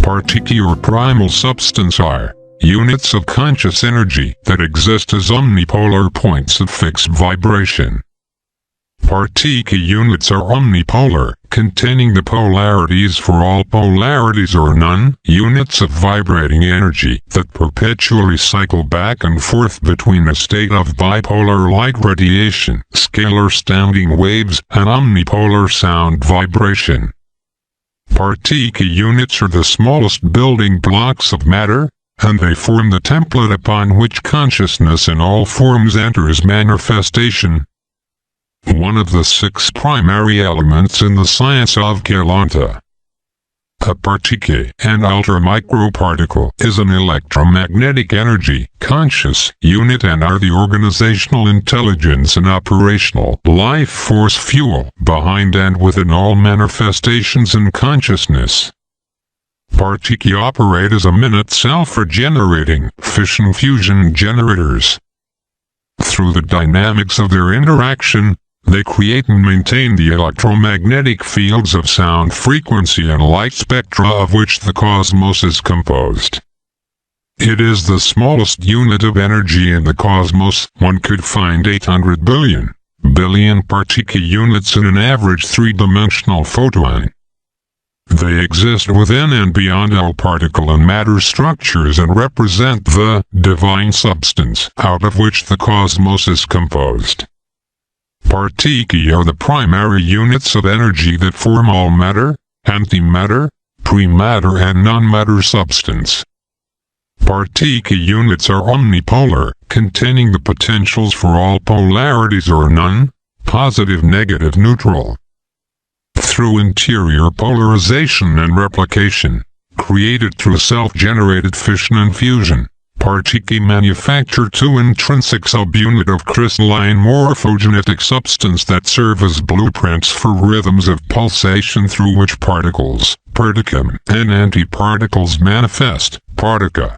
Partiki or primal substance are units of conscious energy that exist as omnipolar points of fixed vibration. Partiki units are omnipolar, containing the polarities for all polarities or none, units of vibrating energy that perpetually cycle back and forth between a state of bipolar light radiation, scalar standing waves, and omnipolar sound vibration. Partiki units are the smallest building blocks of matter, and they form the template upon which consciousness in all forms enters manifestation. One of the 6 primary elements in the science of Kelanta. A partiki, an ultramicroparticle, is an electromagnetic energy, conscious unit and are the organizational intelligence and operational life force fuel behind and within all manifestations in consciousness. Partiki operate as a minute self-regenerating fission-fusion generators. Through the dynamics of their interaction, they create and maintain the electromagnetic fields of sound frequency and light spectra of which the cosmos is composed. It is the smallest unit of energy in the cosmos. One could find 800 billion Partiki units in an average 3-dimensional photon. They exist within and beyond all particle and matter structures and represent the divine substance out of which the cosmos is composed. Partiki are the primary units of energy that form all matter, antimatter, prematter and non-matter substance. Partiki units are omnipolar, containing the potentials for all polarities or none, positive, negative, neutral. Through interior polarization and replication, created through self-generated fission and fusion, Partiki manufacture 2 intrinsic subunit of crystalline morphogenetic substance that serve as blueprints for rhythms of pulsation through which particles, particle, and antiparticles manifest, partika.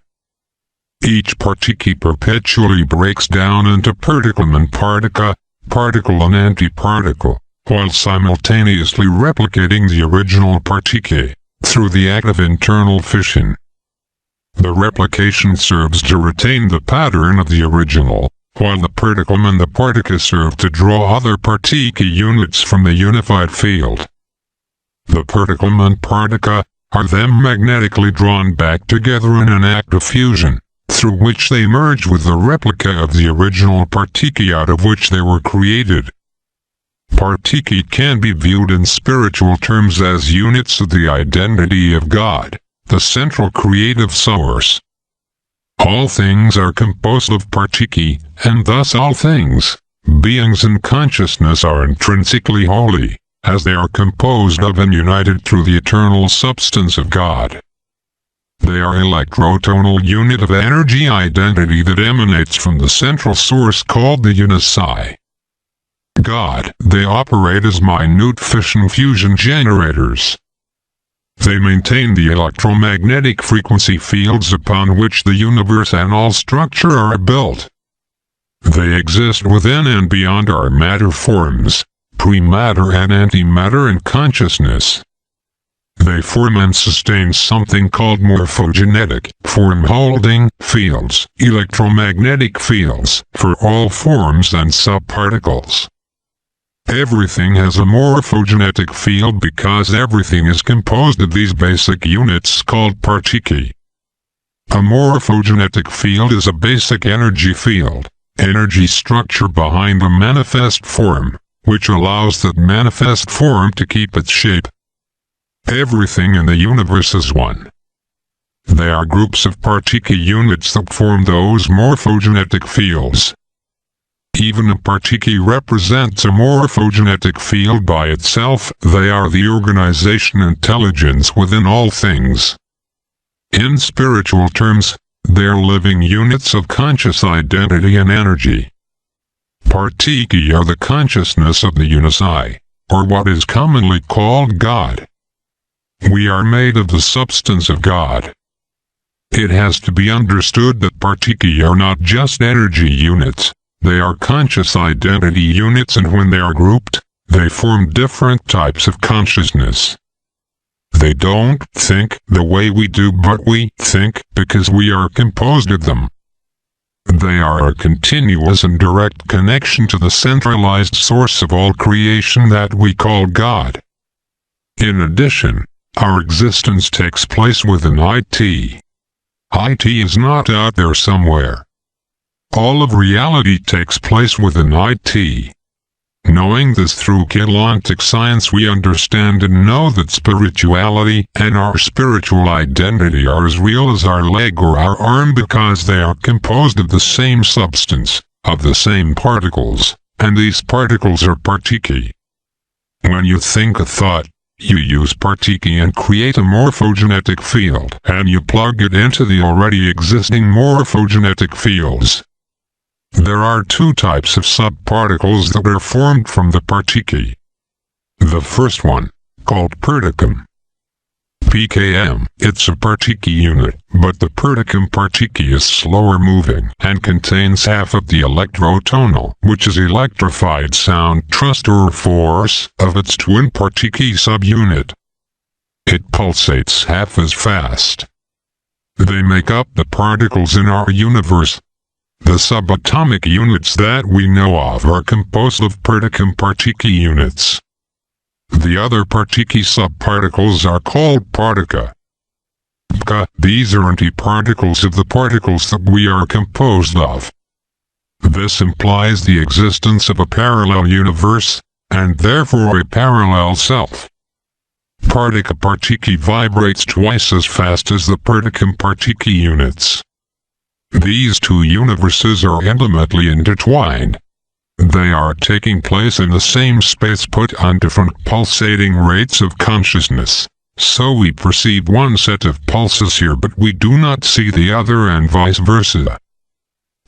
Each partiki perpetually breaks down into particle and partika, particle and antiparticle, while simultaneously replicating the original partiki, through the act of internal fission. The replication serves to retain the pattern of the original, while the particle and the partika serve to draw other partiki units from the unified field. The particle and partika are then magnetically drawn back together in an act of fusion, through which they merge with the replica of the original partiki out of which they were created. Partiki can be viewed in spiritual terms as units of the identity of God, the central creative source. All things are composed of partiki, and thus all things, beings and consciousness are intrinsically holy, as they are composed of and united through the eternal substance of God. They are electrotonal unit of energy identity that emanates from the central source called the Unisai. God. They operate as minute fission-fusion generators. They maintain the electromagnetic frequency fields upon which the universe and all structure are built. They exist within and beyond our matter forms, prematter and antimatter and consciousness. They form and sustain something called morphogenetic, form-holding, fields, electromagnetic fields, for all forms and subparticles. Everything has a morphogenetic field because everything is composed of these basic units called partiki. A morphogenetic field is a basic energy field, energy structure behind a manifest form, which allows that manifest form to keep its shape. Everything in the universe is one. They are groups of partiki units that form those morphogenetic fields. Even a partiki represents a morphogenetic field by itself. They are the organization intelligence within all things. In spiritual terms, they are living units of conscious identity and energy. Partiki are the consciousness of the Unisai, or what is commonly called God. We are made of the substance of God. It has to be understood that partiki are not just energy units. They are conscious identity units, and when they are grouped, they form different types of consciousness. They don't think the way we do, but we think because we are composed of them. They are a continuous and direct connection to the centralized source of all creation that we call God. In addition, our existence takes place within it. It is not out there somewhere. All of reality takes place within it. Knowing this through Keylontic science, we understand and know that spirituality and our spiritual identity are as real as our leg or our arm because they are composed of the same substance, of the same particles, and these particles are Partiki. When you think a thought, you use Partiki and create a morphogenetic field, and you plug it into the already existing morphogenetic fields. There are two types of subparticles that are formed from the Partiki. The first one, called Perticum. PKM, it's a Partiki unit, but the Perticum Partiki is slower moving and contains half of the electrotonal, which is electrified sound thrust or force, of its twin Partiki subunit. It pulsates half as fast. They make up the particles in our universe. The subatomic units that we know of are composed of Perticum Partiki units. The other Partiki subparticles are called Partika. These are antiparticles of the particles that we are composed of. This implies the existence of a parallel universe, and therefore a parallel self. Partika Partiki vibrates twice as fast as the Perticum Partiki units. These two universes are intimately intertwined. They are taking place in the same space but on different pulsating rates of consciousness. So we perceive one set of pulses here but we do not see the other and vice versa.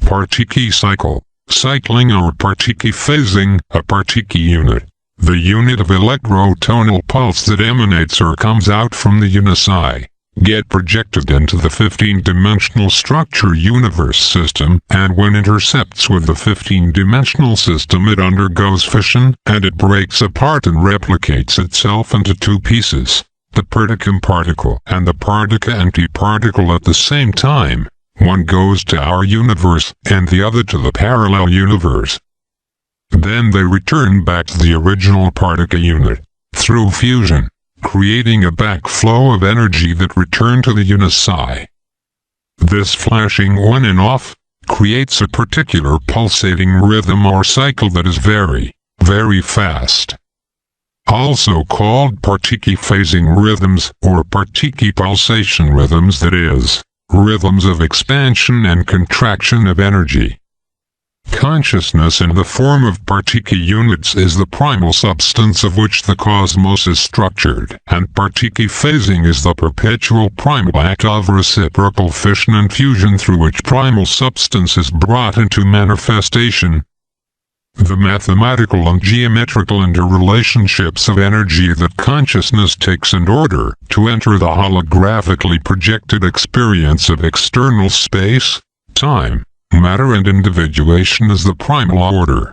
Partiki cycle, cycling or Partiki phasing, a Partiki unit, the unit of electrotonal pulse that emanates or comes out from the unici, get projected into the 15-dimensional structure universe system, and when intercepts with the 15-dimensional system it undergoes fission, and it breaks apart and replicates itself into two pieces, the Perticum particle and the Partika antiparticle at the same time. One goes to our universe, and the other to the parallel universe. Then they return back to the original Partika unit, through fusion, creating a backflow of energy that return to the unici. This flashing on and off creates a particular pulsating rhythm or cycle that is very, very fast. Also called Partiki phasing rhythms or Partiki pulsation rhythms, that is, rhythms of expansion and contraction of energy. Consciousness in the form of Partiki units is the primal substance of which the cosmos is structured, and Partiki phasing is the perpetual primal act of reciprocal fission and fusion through which primal substance is brought into manifestation. The mathematical and geometrical interrelationships of energy that consciousness takes in order to enter the holographically projected experience of external space, time, matter and individuation is the primal order.